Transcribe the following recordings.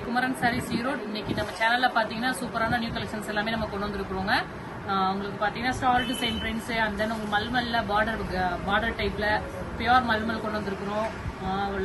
குமரன் சாரீஸ் ஈரோடு. இன்னைக்கு நம்ம சேனல்ல பாத்தீங்கன்னா சூப்பரான நியூ கலெக்ஷன்ஸ் எல்லாமே நம்ம கொண்டு வந்திருக்கிறோங்க. உங்களுக்கு பாத்தீங்கன்னா star design prints and then உங்க மல்மல்ல பார்டர் டைப்ல பியூர் மல்மல் கொண்டு வந்திருக்கிறோம்.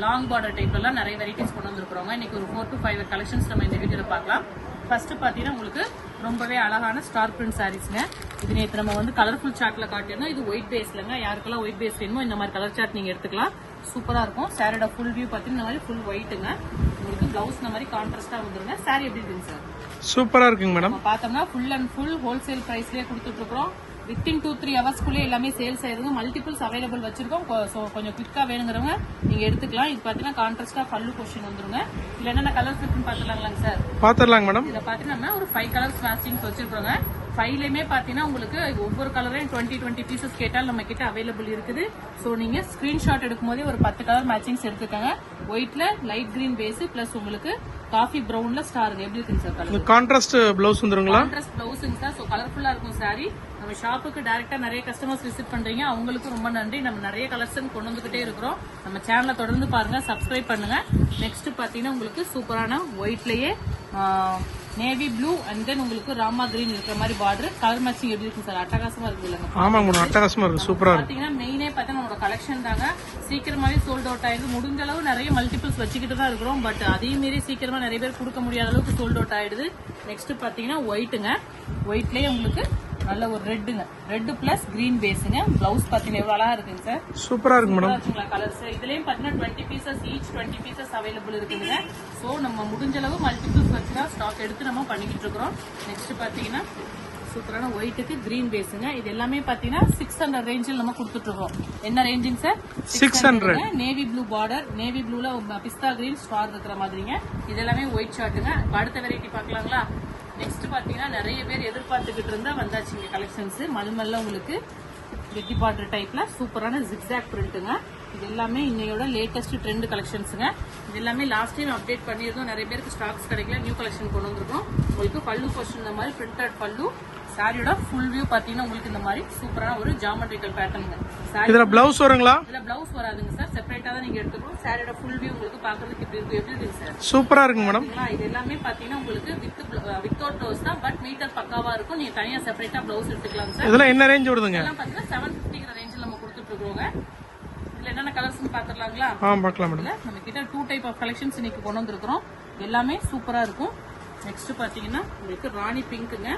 லாங் பார்டர் டைப்ல எல்லாம் நிறைய வெரைட்டிஸ் கொண்டு வந்திருக்கிறோங்க. இன்னைக்கு ஒரு 4 to 5 கலெக்ஷன்ஸ் நம்ம இந்த வீடியோல பார்க்கலாம். ஃபர்ஸ்ட் பாத்தீங்கன்னா உங்களுக்கு ரொம்பவே அழகான ஸ்டார் பிரிண்ட் சாரீஸ்ங்க. இது நேற்று நம்ம வந்து கலர்ஃபுல் சார்ட்ல காட்டியிருந்தோம். இது ஒயிட் பேஸ்லங்க. யாருக்கெல்லாம் ஒயிட் பேஸ் வேணுமோ இந்த மாதிரி கலர் சார்ட் நீங்க எடுத்துக்கலாம். சூப்பரா இருக்கும். சாரியோட ஃபுல் வியூ பாத்தீங்கன்னா இந்த மாதிரி ஃபுல் ஒயிட்டுங்க. உங்களுக்கு பிளவுஸ் இந்த மாதிரி கான்ட்ராஸ்டா வந்துருங்க. சாரி எப்படி இருக்குங்க சார்? சூப்பரா இருக்குங்க மேடம். பார்த்தோம்னா ஃபுல் அண்ட் ஃபுல் ஹோல்சேல் பிரைஸ்லயே கொடுத்துட்டு இருக்கோம். வித்தின் 2-3 ஹவர்ஸ்க்குள்ளே எல்லாமே சேல்ஸ் ஆயிருங்க. மல்டிபிள்ஸ் அவைலபிள் வச்சிருக்கோம். கொஞ்சம் குவிக்கா வேணுங்கிறவங்க நீங்க எடுத்துக்கலாம். இது பாத்தீங்கன்னா கான்ட்ராஸ்டா பல்லு போர்ஷன் வந்துருங்க. இதுல என்னென்ன கலர்ஸ் இருக்குன்னு பாத்துலாங்களாங்க சார்? பாத்துடலாங்க மேடம். இதுல பாத்தீங்கன்னா ஒரு 5 கலர்ஸ் மேட்சிங்ஸ் வச்சிருக்கோங்க. 5லயுமே பாத்தீங்கன்னா உங்களுக்கு ஒவ்வொரு கலரையும் 20 பீசஸ் கேட்டால் நம்ம கிட்ட அவைலபிள் இருக்குது. சோ நீங்க ஸ்கிரீன்ஷாட் எடுக்கும் போதே ஒரு 10 கலர் மேட்சிங்ஸ் எடுத்துக்கோங்க. ஒயிட்ல லைட் கிரீன் பேஸ் பிளஸ் உங்களுக்கு காஃபி பிரவுன்ல ஸ்டார் எப்படி இருக்குங்க சார்? கலர் கான்ட்ராஸ்ட் பிளவுஸ் வந்துருங்களா? கான்ட்ராஸ்ட் பிளவுஸ்ங்க சார். சோ கலர்ஃபுல்லா இருக்கும் சாரி. நம்ம ஷாப்புக்கு டைரக்டா நிறைய கஸ்டமர்ஸ் விசிட் பண்றீங்க. அவங்களுக்கு ரொம்ப நன்றி. நம்ம நிறைய கலெக்ஷன் கொண்டு வந்துகிட்டே இருக்கிறோம். நம்ம சேனலை தொடர்ந்து பாருங்க, சப்ஸ்கிரைப் பண்ணுங்க. நெக்ஸ்ட் பாத்தீங்கன்னா உங்களுக்கு சூப்பரான ஒயிட்லயே நேவி ப்ளூ அண்ட் தென் உங்களுக்கு ராமா கிரீன் இருக்கிற மாதிரி பார்டர். கலர் மேட்சிங் எப்படி இருக்கு சார்? அட்டகாசமா இருக்கு இல்லங்க? ஆமாங்க மேடம், அட்டகாசமா இருக்கு. சூப்பரா இருக்கு. பாத்தீங்கன்னா மெயினே பார்த்தா நம்மளோட கலெக்ஷன் தாங்க. சீக்கிரமாவே சோல்ட் அவுட் ஆயிடுது. முடிஞ்ச அளவு நிறைய மல்டிபிள்ஸ் வச்சுக்கிட்டு தான் இருக்கிறோம். பட் அதே மீறி சீக்கிரமா நிறைய பேர் கொடுக்க முடியாத அளவுக்கு சோல்ட் அவுட் ஆயிடுது. நெக்ஸ்ட் பாத்தீங்கன்னா ஒயிட்டுங்க. ஒயிட்லயே உங்களுக்கு நல்ல ஒரு ரெட்டுங்க. ரெட் பிளஸ் கிரீன் பேஸுங்க. பிளவுஸ் பாத்தீங்கன்னா எவ்வளவு அழகா இருக்குங்க சார்? சூப்பரா இருக்கு மேடம். கலர்ஸ் இதுலயும் பாத்தீங்கன்னா 20 பீசஸ் ஈச் 20 பீசஸ் அவைலபிள் இருக்குதுங்க. சோ நம்ம முடிஞ்ச அளவு மல்டிபிள்ஸ் வச்சுதான் ஸ்டாக் எடுத்து நம்ம பண்ணிக்கிட்டு இருக்கிறோம். நெக்ஸ்ட் பாத்தீங்கன்னா சூப்பரான ஒயிட்டுக்கு கிரீன் பேஸுங்க. இது எல்லாமே பாத்தீங்கன்னா 600 ரேஞ்சில் நம்ம கொடுத்துட்டு இருக்கோம். என்ன ranging sir? 600. Navy blue border, navy ப்ளூல பிஸ்தா கிரீன் ஸ்டார் இருக்கிற மாதிரிங்க. இது எல்லாமே ஒயிட் ஷார்ட்டுங்க. அடுத்த வெரைட்டி பாக்கலாங்களா? நெக்ஸ்ட் பாத்தீங்கன்னா நிறைய பேர் எதிர்பார்த்துக்கிட்டு இருந்தா வந்தாச்சு இங்க கலெக்ஷன்ஸ். மல்மல்ல உங்களுக்கு வெட்டி பார்டர் டைப்ல சூப்பரான ஜிக்ஸாக் பிரிண்ட்டுங்க. இது எல்லாமே இன்னையோட லேட்டஸ்ட் ட்ரெண்ட் கலெக்ஷன்ஸுங்க. இது எல்லாமே லாஸ்ட் டைம் அப்டேட் பண்ணியிருந்தோம். நிறைய பேருக்கு ஸ்டாக்ஸ் கிடைக்கல. நியூ கலெக்ஷன் கொண்டு வந்திருக்கோம். உங்களுக்கு பல்லு போர்ஷன் இந்த மாதிரி பிரிண்டட் பல்லு. சாரியோட ஃபுல் வியூ பாத்தீங்கன்னா உங்களுக்கு இந்த மாதிரி சூப்பரான ஒரு ஜாமெட்ரிக்கல் பேட்டர்னுங்க. இதுல பிளவுஸ் வருங்களா? இதுல பிளவுஸ் வராதுங்க சார். செப்பரேட்டா தான் நீங்க எடுத்துக்கணும். சாரியோட ஃபுல் வியூ உங்களுக்கு பாக்குறதுக்கு எப்படி இருக்கு சார்? சூப்பரா இருக்கு மேடம். இது எல்லாமே பாத்தீங்கன்னா உங்களுக்கு வித்தவுட் பிளவுஸ் தான். பட் மீட்டர் பக்காவா இருக்கும். நீங்க தனியா செப்பரேட்டா பிளவுஸ் எடுத்துக்கலாம் சார். இதெல்லாம் என்ன ரேஞ்ச் வருதுங்க? இதெல்லாம் பாத்தீங்கன்னா 750 ரேஞ்சில் நம்ம கொடுத்துட்டு இருக்கோங்க. இதுல என்னென்ன கலர்ஸ் பாத்துடலாங்களா? பாக்கலாம் மேடம். நம்ம கிட்ட 2 டைப் ஆஃப் கலெக்ஷன்ஸ் இன்னைக்கு கொண்டு வந்திருக்கிறோம். எல்லாமே சூப்பரா இருக்கும். நெக்ஸ்ட் பாத்தீங்கன்னா உங்களுக்கு ராணி பிங்க்குங்க.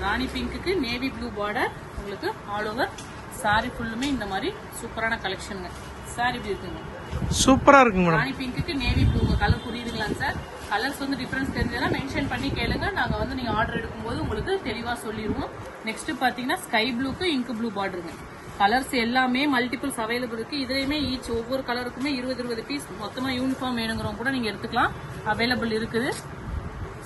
ராணி பிங்க்குக்கு நேவி ப்ளூ பார்டர். உங்களுக்கு ஆல் ஓவர் சாரி ஃபுல்லுமே இந்த மாதிரி சூப்பரான கலெக்ஷனுங்க. சாரி இப்படி இருக்குங்க. சூப்பரா இருக்குங்க மேடம். ராணி பிங்க்குக்கு நேவி ப்ளூ கலர் புரியுதுங்களாங்க சார்? கலர்ஸ் வந்து டிஃபரன்ஸ் தெரிஞ்சதா மென்ஷன் பண்ணி கேளுங்க. நாங்க வந்து நீங்க ஆர்டர் எடுக்கும்போது உங்களுக்கு தெளிவா சொல்லிடுவோம். நெக்ஸ்ட் பாத்தீங்கன்னா ஸ்கை ப்ளூக்கு இங்க் ப்ளூ பார்டருங்க. கலர்ஸ் எல்லாமே மல்டிபிள்ஸ் அவைலபிள் இருக்கு. இதுலயுமே ஈச் ஒவ்வொரு கலருக்குமே 20 பீஸ் மொத்தமா யூனிஃபார்ம் வேணுங்கிறவங்க கூட நீங்க எடுத்துக்கலாம். அவைலபிள் இருக்குது.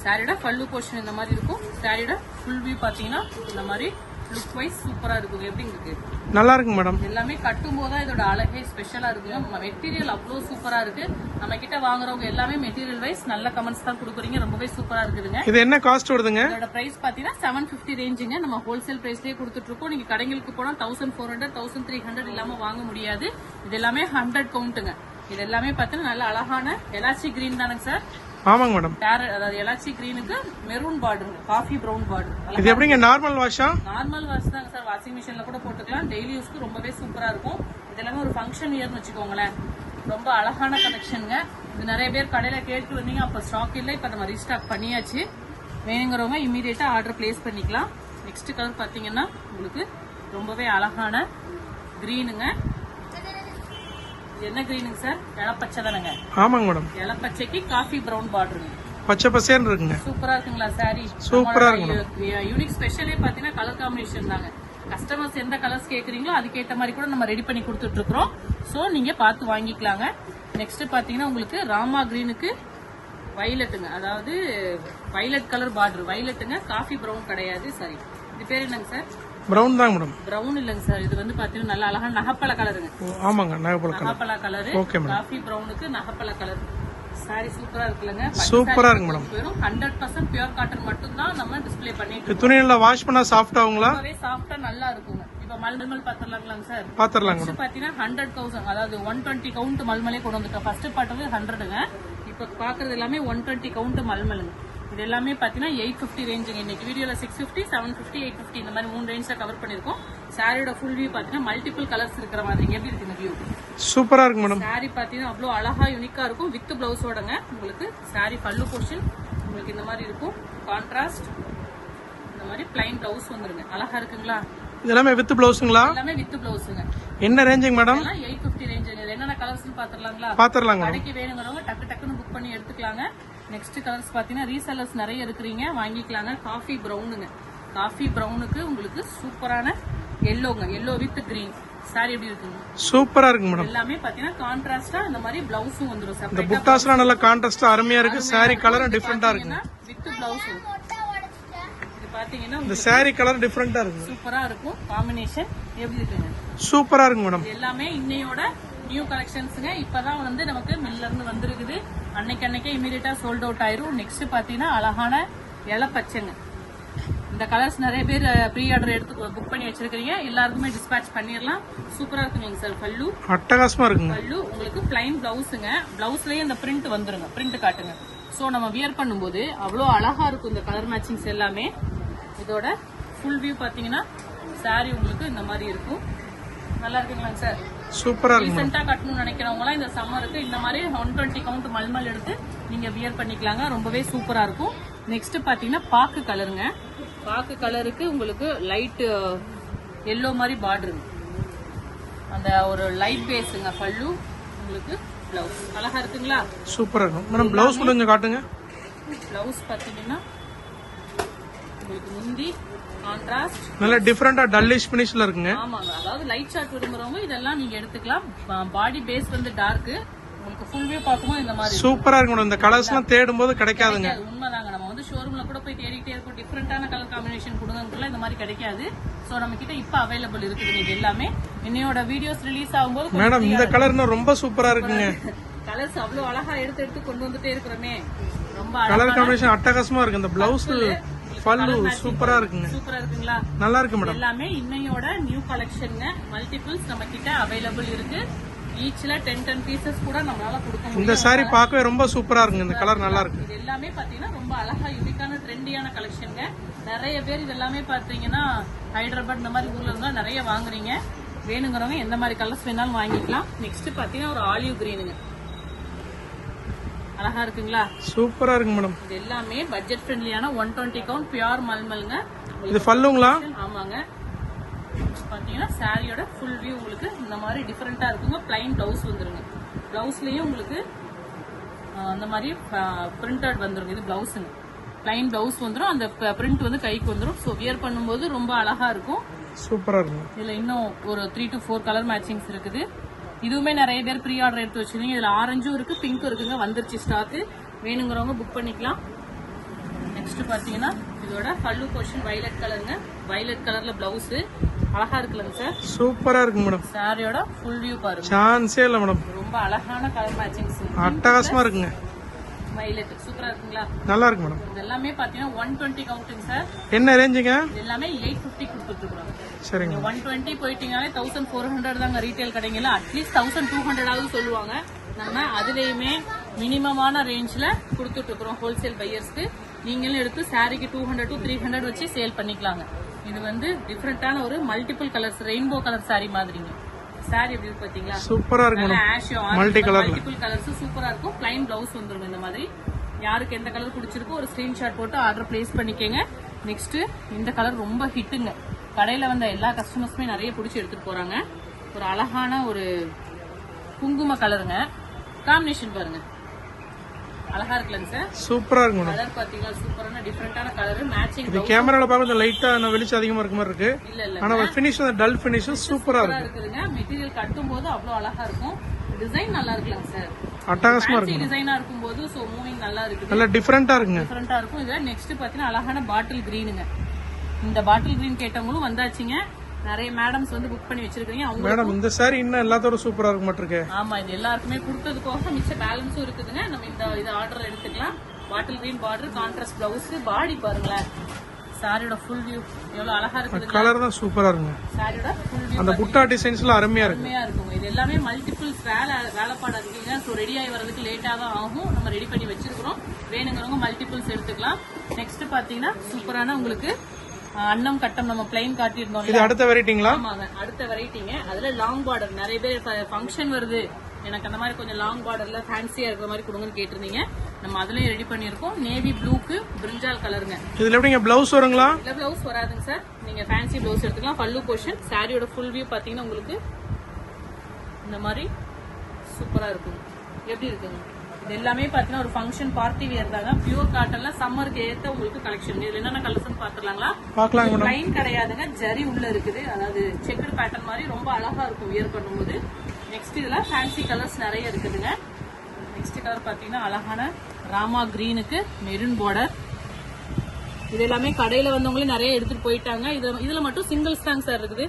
சாரியோட பல்லு போர்ஷன் இந்த மாதிரி இருக்கும். சாரியோட ஃபுல் வியூ பாத்தீங்கன்னா இந்த மாதிரி லுக் வைஸ் சூப்பரா இருக்கும். எப்படி இருக்கு? நல்லா இருக்கு மேடம். எல்லாமே கட்டும் போது இதோட அழகே ஸ்பெஷலா இருக்குங்க. மெட்டீரியல் அவ்வளவு சூப்பரா இருக்கு. நம்ம கிட்ட வாங்குறவங்க எல்லாமே மெட்டீரியல் வைஸ் நல்ல கமெண்ட்ஸ் தான் கொடுக்குறீங்க. ரொம்பவே சூப்பரா இருக்குதுங்க. இது என்ன காஸ்ட் வருதுங்க? இதோட பிரைஸ் பாத்தீங்கன்னா 750 ரேஞ்சுங்க. நம்ம ஹோல்சேல் பிரைஸ்லயே கொடுத்துட்டு இருக்கோம். நீங்க கடைகளுக்கு போனா 1400 1300 இல்லாம வாங்க முடியாது. இது எல்லாமே 100 கவுண்ட்டுங்க. இது எல்லாமே பாத்தீங்கன்னா நல்ல அழகான எலாச்சி கிரீன் தானங்க சார்? ஆமாங்க மேடம். அதாவது எலாச்சி கிரீனுக்கு maroon border, coffee brown border. இது எப்படிங்க? நார்மல் வாஷா? நார்மல் வாஷ் தாங்க சார். வாஷிங் மிஷின்ல கூட போட்டுக்கலாம். டெய்லி யூஸ்க்கு ரொம்பவே சூப்பரா இருக்கும். இதெல்லாமே ஒரு ஃபங்க்ஷன் இயர்னு வச்சுக்கோங்களேன். ரொம்ப அழகான கலெக்ஷனுங்க. இது நிறைய பேர் கடையில கேட்டு வந்தீங்க. அப்ப ஸ்டாக் இல்லை. இப்ப நம்ம ரீஸ்டாக் பண்ணியாச்சு. வேணுங்கிறவங்க இமீடியட்டா ஆர்டர் பிளேஸ் பண்ணிக்கலாம். நெக்ஸ்ட் கலர் பாத்தீங்கன்னா உங்களுக்கு ரொம்பவே அழகான கிரீனுங்க. என்ன கிரீனுங்க சார்? இளப்பச்சை தானங்க? ஆமாங்க மேடம். இளப்பச்சைக்கு காஃபி பிரவுன் பார்டருங்க. பச்சை பசேன்னு இருக்குங்க. சூப்பரா இருக்குங்களா சாரி? சூப்பரா இருக்கு. யூனிக் ஸ்பெஷலே பாத்தீங்கன்னா கலர் காம்பினேஷன் தாங்க. கஸ்டமர்ஸ் எந்த கலர்ஸ் கேக்குறீங்களோ அதுக்கேற்ற மாதிரி கூட நம்ம ரெடி பண்ணி கொடுத்துட்டு இருக்கிறோம். சோ நீங்க பார்த்து வாங்கிக்கலாங்க. நெக்ஸ்ட் பாத்தீங்கன்னா உங்களுக்கு ராமா கிரீனுக்கு வைலட்டுங்க. அதாவது வைலட் கலர் பார்டர். வைலட்டுங்க. காஃபி பிரவுன் கிடையாது. சரி, இது பேர் என்னங்க சார்? பிரவுன் தான் மேடம். பிரவுன் இல்லங்க சார். இது வந்து பாத்தீங்கன்னா நல்ல அழகான நகப்பழ கலருங்க. ஆமாங்க, நகப்பழ கலர். Okay madam. காஃபி பிரவுனுக்கு நகப்பழ கலர். சாரி சூப்பரா இருக்குல்லங்க. சூப்பரா இருக்கு மேடம். 100% பியூர் காட்டன் மட்டும் தான் நம்ம டிஸ்ப்ளே பண்ணிட்டு. துணியில வாஷ் பண்ணா சாஃப்ட் ஆகுங்களா? ரொம்பவே சாஃப்ட்டா நல்லா இருக்குங்க. இப்ப மல்மல் பாத்துறலாங்களாங்க சார்? பாத்துறலாங்க. பாத்தீங்கன்னா 100,000 அதாவது 120 கவுண்ட் மல்மலே கொண்டு வந்துட்டோம். ஃபர்ஸ்ட் பார்த்தது 100ங்க. இப்போ பாக்குறது எல்லாமே 120 கவுண்ட் மல்மலுங்க. இது எல்லாமே பாத்தீங்கன்னா 850 ரேஞ்சுங்க. இன்னைக்கு வீடியோல 650, 750, 850 இந்த மாதிரி 3 ரேஞ்ச்ல கவர் பண்ணிருக்கோம். சாரியோட ஃபுல் வியூ பாத்தீங்கன்னா மல்டிபிள் கலர்ஸ் இருக்கிற மாதிரி. எப்படி இருக்கு இந்த வியூ? சூப்பரா இருக்கு மேடம். சாரி பாத்தீங்கன்னா அவ்வளோ அழகா யூனிக்கா இருக்கும். வித் பிளவுஸோடங்க. உங்களுக்கு சாரி பல்லு போர்ஷன் உங்களுக்கு இந்த மாதிரி இருக்கும். கான்ட்ராஸ்ட் இந்த மாதிரி பிளைன் பிளவுஸ் வந்துருங்க. அழகா இருக்குங்களா? இதெல்லாமே வித் பிளவுஸ்ங்களா? எல்லாமே வித் பிளவுஸுங்க. என்ன ரேஞ்சுங்க மேடம்? 850 ரேஞ்சுங்க. என்னென்ன கலர்ஸ்னு பாத்துடலாங்களா? பாத்துடலாங்க. கடைக்கு வேணுங்கிறவங்க டக்குன்னு புக் பண்ணி எடுத்துக்கலாங்க. நெக்ஸ்ட் கலர்ஸ் பாத்தீங்கன்னா ரீசெல்லர்ஸ் நிறைய இருக்கிறீங்க, வாங்கிக்கலாங்க. காஃபி ப்ரௌனுங்க. காஃபி ப்ரௌனுக்கு உங்களுக்கு சூப்பரான எல்லோங்க. எல்லோ வித் கிரீன் சாரி எப்படி இருக்குங்க? சூப்பரா இருக்கு மேடம். எல்லாமே பாத்தீங்கன்னா கான்ட்ராஸ்டா இந்த மாதிரி பிளவுஸும் வந்துரும். இந்த செப்பரேட்டா புட்டாஸ்லாம் நல்லா கான்ட்ராஸ்டா அருமையா இருக்கு. சாரி கலரும் டிஃபரெண்டா இருக்கு. வித் பிளவுஸ் இது பாத்தீங்கன்னா இந்த சாரி கலர் டிஃபரெண்டா இருக்கு. சூப்பரா இருக்கும். காம்பினேஷன் எப்படி இருக்குங்க? சூப்பரா இருக்கு மேடம். இது எல்லாமே இன்னையோட நியூ கலெக்ஷன்ஸ்ங்க. இப்பதான் வந்து நமக்கு மில்ல இருந்து வந்திருக்குது. அன்னைக்கே இமீடியட்டா சோல்ட் அவுட் ஆயிரும். நெக்ஸ்ட் பாத்தீங்கன்னா அழகான இலை பச்சைங்க. இந்த கலர்ஸ் நிறைய பேர் ப்ரீ ஆர்டர் எடுத்து புக் பண்ணி வச்சிருக்கீங்க. எல்லாருக்குமே டிஸ்பேட்ச் பண்ணிடலாம். சூப்பரா இருக்குங்க சார். பல்லு அட்டகாசமா இருக்குங்க. பல்லு உங்களுக்கு பிளைன் பிளவுஸுங்க. பிளவுஸ்லயே இந்த பிரிண்ட் வந்துருங்க. பிரிண்ட் காட்டுங்க. சோ நம்ம வியர் பண்ணும்போது அவ்வளோ அழகா இருக்கும் இந்த கலர் மேட்சிங்ஸ் எல்லாமே. இதோட ஃபுல் வியூ பாத்தீங்கன்னா சாரி உங்களுக்கு இந்த மாதிரி இருக்கும். நல்லா இருக்குங்களா சார்? சூப்பரா இருக்கு. ரீசெண்டா கட்டணும்னு நினைக்கிறவங்க எல்லாம் இந்த சம்மருக்கு இந்த மாதிரி 120 கவுண்ட் மல்மல் எடுத்து நீங்க வியர் பண்ணிக்கலாங்க. ரொம்பவே சூப்பரா இருக்கும். நெக்ஸ்ட் பாத்தீங்கன்னா பாக்கு கலருங்க. பாக்கு கலருக்கு உங்களுக்கு லைட் எல்லோ மாதிரி பார்டருங்க. அந்த ஒரு லைட் பேஸுங்க. பல்லு உங்களுக்கு பிளவுஸ் அழகா இருக்குங்களா? சூப்பரா இருக்கும் மேடம். பிளவுஸ் கொஞ்சம் காட்டுங்க. பிளவுஸ் பாத்தீங்கன்னா உங்களுக்கு முந்தி கான்ட்ராஸ்ட் நல்ல டிஃபரெண்டா டல்லிஷ் ஃபினிஷ்ல இருக்குங்க. ஆமாங்க. அதாவது லைட் ஷார்ட் விரும்புறவங்க இதெல்லாம் நீங்க எடுத்துக்கலாம். பாடி பேஸ் வந்து டார்க். உங்களுக்கு ஃபுல் வியூ பார்க்கும்போது இந்த மாதிரி சூப்பரா இருக்கு மேடம். இந்த கலர்ஸ் எல்லாம் தேடும் போது கிடைக்காதுங்க. உண்மைதாங்க. நம்ம வந்து ஷோரூம்ல கூட போய் தேடிட்டே இருக்கோம். டிஃபரெண்டான கலர் காம்பினேஷன் கொடுங்கக்குள்ள இந்த மாதிரி கிடைக்காது. சோ நம்ம கிட்ட இப்ப அவைலபிள் இருக்குது. இது எல்லாமே என்னையோட வீடியோஸ் ரிலீஸ் ஆகும்போது மேடம் இந்த கலர் ரொம்ப சூப்பரா இருக்குங்க. கலர்ஸ் அவ்வளவு அழகா எடுத்து கொண்டு வந்துட்டே இருக்கிறோமே. ரொம்ப கலர் காம்பினேஷன் அட்டகாசமா இருக்கு. இந்த பிளவுஸ் பல்லு சூப்பரா இருக்குங்க. சூப்பரா இருக்குங்களா? நல்லா இருக்கு மேடம். எல்லாமே இன்னையோட நியூ கலெக்ஷன்ங்க. மல்டிபிள்ஸ் நம்ம கிட்ட அவைலபிள் இருக்கு. ஈச்ல 10 பீசஸ் கூட நம்மளால கொடுக்க முடியும். இந்த சாரி பார்க்கவே ரொம்ப சூப்பரா இருக்குங்க. இந்த கலர் நல்லா இருக்கு. இது எல்லாமே பாத்தீங்கன்னா ரொம்ப அழகா யூனிக்கான ட்ரெண்டியான கலெக்ஷன்ங்க. நிறைய பேர் இது எல்லாமே பாத்தீங்கன்னா ஹைதராபாத் இந்த மாதிரி ஊர்ல இருந்தா நிறைய வாங்குறீங்க. வேணுங்கிறவங்க எந்த மாதிரி கலர்ஸ் வேணாலும் வாங்கிக்கலாம். நெக்ஸ்ட் பாத்தீங்கன்னா ஒரு ஆலிவ் கிரீனுங்க. அழகா இருக்குங்களா? சூப்பரா இருக்கு மேடம். இது எல்லாமே பட்ஜெட் ஃப்ரெண்ட்லியான 120 கவுண்ட் பியூர் மல்மல்ங்க. இது பல்லுங்களா? ஆமாங்க. பாத்தீங்கன்னா சாரியோட ஃபுல் வியூ உங்களுக்கு இந்த மாதிரி டிஃபரெண்டா இருக்குங்க. பிளைன் பிளவுஸ் வந்துருங்க. பிளவுஸ்லயும் உங்களுக்கு அந்த மாதிரி பிரிண்டட் வந்துருங்க. இது பிளவுஸுங்க. பிளைன் பிளவுஸ் வந்துரும். அந்த பிரிண்ட் வந்து கைக்கு வந்துரும். ஸோ வியர் பண்ணும்போது ரொம்ப அழகா இருக்கும். சூப்பரா இருக்கும். இதுல இன்னும் ஒரு 3 to 4 கலர் மேட்சிங்ஸ் இருக்குது. இதுவுமே நிறைய பேர் ப்ரீ ஆர்டர் எடுத்து வச்சிருக்கீங்க. இதுல ஆரஞ்சும் இருக்கு, பிங்க்கும் இருக்குங்க. வந்துருச்சு ஸ்டாக்கு. வேணுங்கிறவங்க புக் பண்ணிக்கலாம். நெக்ஸ்ட் பாத்தீங்கன்னா இதோட பல்லு போர்ஷன் வயலட் கலருங்க. வயலட் கலர்ல பிளவுஸ் அழகா இருக்குல்லங்க சார்? சூப்பரா இருக்கு மேடம். சாரியோட ஃபுல் வியூ பாருங்க. சான்ஸே இல்ல மேடம். ரொம்ப அழகான கலர் மேட்சிங்ஸ். அட்டகாசமா இருக்குங்க. வயலட் சூப்பரா இருக்குங்களா? நல்லா இருக்கு மேடம். இது எல்லாமே பாத்தீங்கன்னா 120 கவுண்ட்டுங்க சார். என்ன ரேஞ்சுங்க? இது எல்லாமே 850 கொடுத்துட்டு இருக்கோம். சரிங்க. 120 போயிட்டீங்கனாலே 1400 தாங்க ரீட்டைல் கடைங்கல. அட்லீஸ்ட் 1200 ஆவது சொல்லுவாங்க. நம்ம அதுலயுமே மினிமமான ரேஞ்ச்ல கொடுத்துட்டு இருக்கிறோம் ஹோல்சேல் பையர்ஸ்க்கு. நீங்களும் எடுத்து சாரிக்கு 200 to 300 வச்சு சேல் பண்ணிக்கலாங்க. இது வந்து டிஃபரெண்டான ஒரு multiple colours rainbow colour sorry மாதிரிங்க. சாரி எப்படி இருக்கு பாத்தீங்களா? சூப்பரா இருக்கு madam. Ash multi colour multiple colours சூப்பரா இருக்கும். பிளைன் பிளவுஸ் வந்துரும் இந்த மாதிரி. யாருக்கு எந்த கலர் பிடிச்சிருக்கோ ஒரு ஸ்கிரீன்ஷாட் போட்டு ஆர்டர் பிளேஸ் பண்ணிக்கங்க. நெக்ஸ்ட் இந்த கலர் ரொம்ப ஹிட்டுங்க. கடையில வந்த எல்லா கஸ்டமர்ஸுமே நிறைய பிடிச்சி எடுத்துட்டு போறாங்க. ஒரு அழகான ஒரு குங்கும கலருங்க. காம்பினேஷன் பாருங்க அழகா இருக்குல்லங்க சார்? சூப்பரா இருக்கு மேடம். கலர் பாத்தீங்களா? சூப்பரான டிஃபரெண்டான கலர் மேட்சிங். இது கேமரால பாக்குறது லைட்டா வெளிச்சம் அதிகமா இருக்க மாதிரி இருக்கு. இல்ல ஆனா ஃபினிஷ் அந்த டல் ஃபினிஷ் சூப்பரா இருக்குங்க. மெட்டீரியல் கட்டும்போது அவ்வளவு அழகா இருக்கும். டிசைன் நல்லா இருக்குல்லங்க சார்? அட்டகாசமா இருக்கு. டிசைனா இருக்கும்போது சோ மூவிங் நல்லா இருக்கு. நல்ல டிஃபரெண்டா இருக்குங்க. டிஃபரெண்டா இருக்கும். இது நெக்ஸ்ட் பாத்தீங்கன்னா அழகான பாட்டில் கிரீனுங்க. இந்த பாட்டில் கிரீன் கேட்டவங்களும் வந்தாச்சுங்க. நிறைய மேடம்ஸ் வந்து புக் பண்ணி வச்சிருக்கீங்க. அவங்க மேடம் இந்த சாரி இன்னும் எல்லாத்தோட சூப்பரா இருக்க மாட்டிருக்கு. ஆமா இது எல்லாருக்குமே கொடுத்தது போக மிச்ச பேலன்ஸும் இருக்குதுங்க. நம்ம இந்த ஆர்டர் எடுத்துக்கலாம். Bottle green border, contrast blouse, body பாருங்களேன் சாரியோட ஃபுல் வியூ எவ்வளவு அழகா இருக்குது. கலர் தான் சூப்பரா இருக்குங்க. சாரியோட ஃபுல் வியூ அந்த புட்டா டிசைன்ஸ்ல அருமையா இருக்கு. அருமையா இருக்குங்க. இது எல்லாமே மல்டிபிள்ஸ் வேலைப்பாடு இருக்குங்க. ஸோ ரெடி ஆகி வரதுக்கு லேட்டா தான் ஆகும். நம்ம ரெடி பண்ணி வச்சிருக்கிறோம். வேணுங்கிறவங்க மல்டிபிள்ஸ் எடுத்துக்கலாம். நெக்ஸ்ட் பாத்தீங்கன்னா சூப்பரான உங்களுக்கு அன்னம் கட்டம் நம்ம பிளைன் காட்டியிருந்தோம். இது அடுத்த வெரைட்டிங்களா? ஆமாங்க, அடுத்த வெரைட்டிங்க. அதுல லாங் பார்டர் நிறைய பேர் ஃபங்க்ஷன் வருது, எனக்கு அந்த மாதிரி கொஞ்சம் லாங் பார்டர்ல ஃபேன்சியா இருக்கிற மாதிரி கொடுங்கன்னு கேட்டிருந்தீங்க. நம்ம அதுலயும் ரெடி பண்ணிருக்கோம். நேவி ப்ளூக்கு பிரிஞ்சால் கலருங்க. இதுல எப்படிங்க பிளவுஸ் வருங்களா? இல்ல பிளவுஸ் வராதுங்க சார். நீங்க ஃபேன்சி பிளவுஸ் எடுத்துக்கலாம். பல்லு போர்ஷன் சாரியோட ஃபுல் வியூ பாத்தீங்கன்னா உங்களுக்கு இந்த மாதிரி சூப்பரா இருக்கும். எப்படி இருக்குங்க? இது எல்லாமே பாத்தீங்கன்னா ஒரு ஃபங்க்ஷன் பார்ட்டி வியர் தாங்க. பியூர் காட்டன்ல சம்மருக்கு ஏத்த உங்களுக்கு கலெக்ஷன். இதுல என்னென்ன கலெக்ஷன் பாத்துக்கலாங்களா? பாக்கலாங்க. லைன் கிடையாதுங்க, ஜரி உள்ள இருக்குது. அதாவது செக்குடு பேட்டர்ன் மாதிரி ரொம்ப அழகா இருக்கும் வியர் பண்ணும்போது. நெக்ஸ்ட் இதுல ஃபேன்சி கலர்ஸ் நிறைய இருக்குதுங்க. நெக்ஸ்ட் கலர் பாத்தீங்கன்னா அழகான ராமா கிரீனுக்கு மெரூன் பார்டர். இது எல்லாமே கடையில வந்தவங்களே நிறைய எடுத்துட்டு போயிட்டாங்க. இதுல மட்டும் சிங்கிள்ஸ் தாங்க சார் இருக்குது,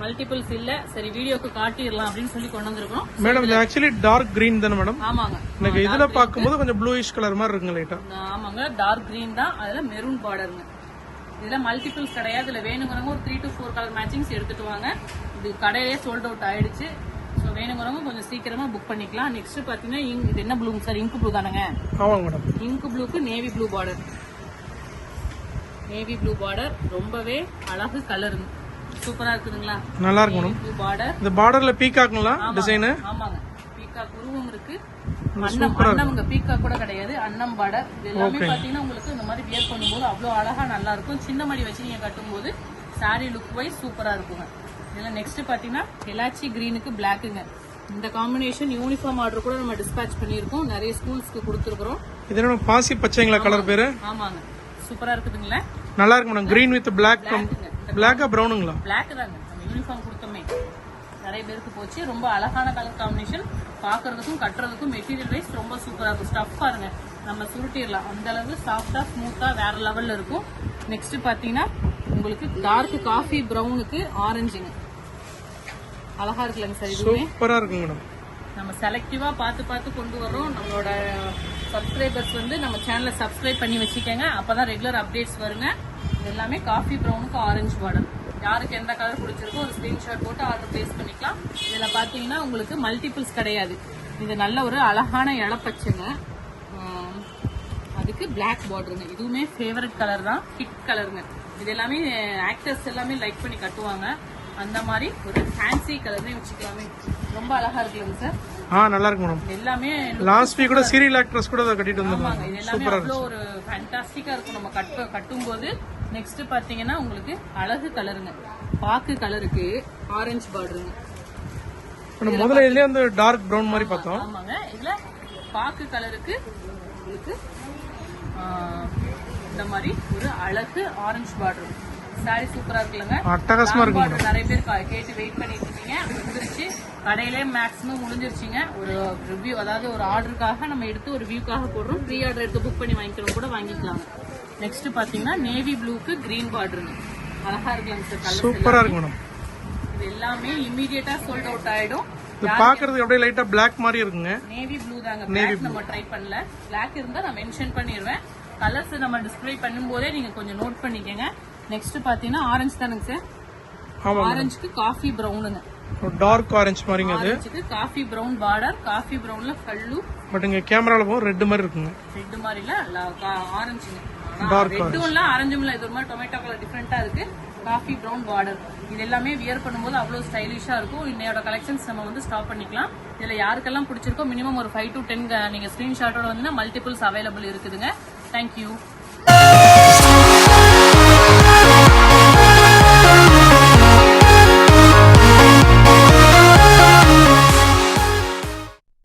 மல்டிபிள்ஸ் இல்ல. சரி வீடியோக்கு காட்டிடலாம் அப்படின்னு சொல்லி கொண்டு வந்திருக்கோம். மேடம் இது ஆக்சுவலி டார்க் கிரீன் தானே மேடம்? ஆமாங்க, எனக்கு இதுல பாக்கும்போது கொஞ்சம் ப்ளூயிஷ் கலர் மாதிரி இருக்குங்க லைட்டா. ஆமாங்க, டார்க் கிரீன் தான். அதுல மெரூன் பார்டருங்க. இதுல மல்டிபிள்ஸ் கிடையாது. இதுல வேணுங்கிறவங்க ஒரு 3 to 4 கலர் மேட்சிங்ஸ் எடுத்துட்டு வாங்க. இது கடையிலே சோல்ட் அவுட் ஆயிடுச்சு. ஸோ வேணுங்கிறவங்க கொஞ்சம் சீக்கிரமா புக் பண்ணிக்கலாம். நெக்ஸ்ட் பாத்தீங்கன்னா இது என்ன ப்ளூங்க சார்? இங்க் ப்ளூ தானங்க? ஆமாங்க மேடம். இங்க் ப்ளூக்கு navy blue border. Navy blue border ரொம்பவே அழகு கலருங்க. சூப்பரா இருக்குதுங்களா? நல்லா இருக்கு மேடம். Blue border. இந்த பார்டர்ல பீகாக்குங்களா டிசைன்? ஆமாங்க, பீகாக் உருவம் இருக்கு. அன்னம்ங்க, பீகாக் கூட கிடையாது, அன்னம் பார்டர். இது எல்லாமே பாத்தீங்கன்னா உங்களுக்கு இந்த மாதிரி வியர் பண்ணும்போது அவ்வளவு அழகா நல்லா இருக்கும். சின்ன மடி வச்சு நீங்க கட்டும்போது சாரி லுக் வைஸ் சூப்பரா இருக்குங்க. இதுல நெக்ஸ்ட் பாத்தீங்கன்னா எலாச்சி கிரீனுக்கு பிளாக்குங்க. இந்த காம்பினேஷன் யூனிஃபார்ம் ஆர்டர் கூட நம்ம டிஸ்பேச் பண்ணிருக்கோம். நிறைய ஸ்கூல்ஸ்க்கு கொடுத்துருக்கோம். இது என்ன பாசி பச்சைங்களா கலர் பேரு? ஆமாங்க, சூப்பரா இருக்குதுங்களா? நல்லா இருக்கு மேடம். Green with black. பிளாக்கா பிரவுனுங்களா? பிளாக் தாங்க. நம்ம யூனிஃபார்ம் கொடுத்தோமே நிறைய பேருக்கு போச்சு. ரொம்ப அழகான கலர் காம்பினேஷன். பாக்குறதுக்கும் கட்டுறதுக்கும் மெட்டீரியல் வைஸ் ரொம்ப சூப்பரா இருக்கும். ஸ்டஃப் பாருங்க, நம்ம சுருட்டிடலாம். அந்த அளவு சாஃப்டா ஸ்மூத்தா வேற லெவல்ல இருக்கும். நெக்ஸ்ட் பாத்தீங்கன்னா உங்களுக்கு டார்க் காஃபி பிரவுனுக்கு ஆரஞ்சுங்க. அழகா இருக்குல்லங்க சார்? இதுவுமே சூப்பரா இருக்குங்க மேடம். நம்ம செலக்டிவா பார்த்து கொண்டு வரோம். நம்மளோட சப்ஸ்கிரைபர்ஸ் வந்து நம்ம சேனலை சப்ஸ்கிரைப் பண்ணி வச்சுக்கோங்க. அப்பதான் ரெகுலர் அப்டேட்ஸ் வருங்க. இது எல்லாமே காஃபி பிரவுனுக்கு ஆரஞ்சு பார்டர். யாருக்கு எந்த கலர் பிடிச்சிருக்கோ ஒரு ஸ்கிரீன்ஷாட் போட்டு ஆர்டர் பிளேஸ் பண்ணிக்கலாம். இதுல பாத்தீங்கன்னா உங்களுக்கு மல்டிபிள்ஸ் கிடையாது. இது நல்ல ஒரு அழகான இளப்பச்சைங்க. அதுக்கு பிளாக் பார்டருங்க. இதுவுமே ஃபேவரட் கலர் தான், ஹிட் கலருங்க. இது எல்லாமே ஆக்டர்ஸ் எல்லாமே லைக் பண்ணி கட்டுவாங்க. அந்த மாதிரி ஒரு ஃபேன்சி கலர்னே வச்சுக்கலாமே. ரொம்ப அழகா இருக்குங்க சார். நல்லா இருக்கு மேடம். எல்லாமே லாஸ்ட் வீக் கூட சீரியல் ஆக்ட்ரஸ் கூட கட்டிட்டு வந்தாங்க. இது எல்லாமே அவ்வளோ ஒரு ஃபேண்டாஸ்டிக்கா இருக்கும் நம்ம கட்டும்போது. நெக்ஸ்ட் பாத்தீங்கன்னா உங்களுக்கு அழகு கலருங்க. பாக்கு கலருக்கு ஆரஞ்சு பார்டருங்க. முதல்ல இதுலயே வந்து டார்க் பிரவுன் மாதிரி பார்த்தோம். ஆமாங்க, இதுல பாக்கு கலருக்கு உங்களுக்கு இந்த மாதிரி ஒரு அழகு ஆரஞ்சு பார்டர். சாரி சூப்பரா இருக்குல்லங்க? அட்டகாசமா இருக்கு. நிறைய பேர் கேட்டு வெயிட் பண்ணிட்டு இருக்கீங்க. வந்துருச்சு. கடையிலே மேக்ஸிமம் முடிஞ்சிருச்சுங்க. ஒரு ரிவ்யூ, அதாவது ஒரு ஆர்டருக்காக நம்ம எடுத்து ஒரு வியூக்காக போடுறோம். ப்ரீ ஆர்டர் எடுத்து புக் பண்ணி வாங்கிக்கிறோம் கூட வாங்கிக்கலாம். நெக்ஸ்ட் பாத்தீங்கன்னா நேவி ப்ளூக்கு கிரீன் பார்டருங்க. அழகா இருக்குங்க சார். சூப்பரா இருக்கு மேடம். இது எல்லாமே இமிடியேட்டா சோல்ட் அவுட் ஆயிடும். இது பாக்குறதுக்கு அப்படியே லைட்டா பிளாக் மாதிரி இருக்குங்க. நேவி ப்ளூ தாங்க. பிளாக் நம்ம ட்ரை பண்ணல. பிளாக் இருந்தா நான் மென்ஷன் பண்ணிடுவேன். கலர்ஸ் நம்ம டிஸ்ப்ளே பண்ணும்போதே நீங்க கொஞ்சம் நோட் பண்ணிக்கங்க. நெக்ஸ்ட் பாத்தீங்கன்னா ஆரஞ்சு தானுங்க சார்? ஆரஞ்சுக்கு காஃபி பிரவுனுங்க. டார்க் ஆரஞ்சு மாதிரிங்க. அது ஆரஞ்சுக்கு காஃபி பிரவுன் பார்டர். காஃபி பிரவுன்ல பல்லு. பட் இங்க கேமரால போகும் ரெட் மாதிரி இருக்குங்க. ரெட் மாதிரி இல்ல, ஆரஞ்சுங்க. ரெட்டும் இல்ல ஆரஞ்சும் இல்ல. இது ஒரு மாதிரி டொமேட்டோ கலர் டிஃபரெண்டா இருக்கு. Coffee brown border. இது எல்லாமே வியர் பண்ணும்போது அவ்வளவு ஸ்டைலிஷா இருக்கும். இன்னையோட கலெக்ஷன்ஸ் நம்ம வந்து ஸ்டாப் பண்ணிக்கலாம். இதுல யாருக்கெல்லாம் பிடிச்சிருக்கோ மினிமம் ஒரு 5 to 10 நீங்க ஸ்கிரீன்ஷாட்டோட வந்து மல்டிபிள்ஸ் அவைலபிள் இருக்குதுங்க. தேங்க்யூ.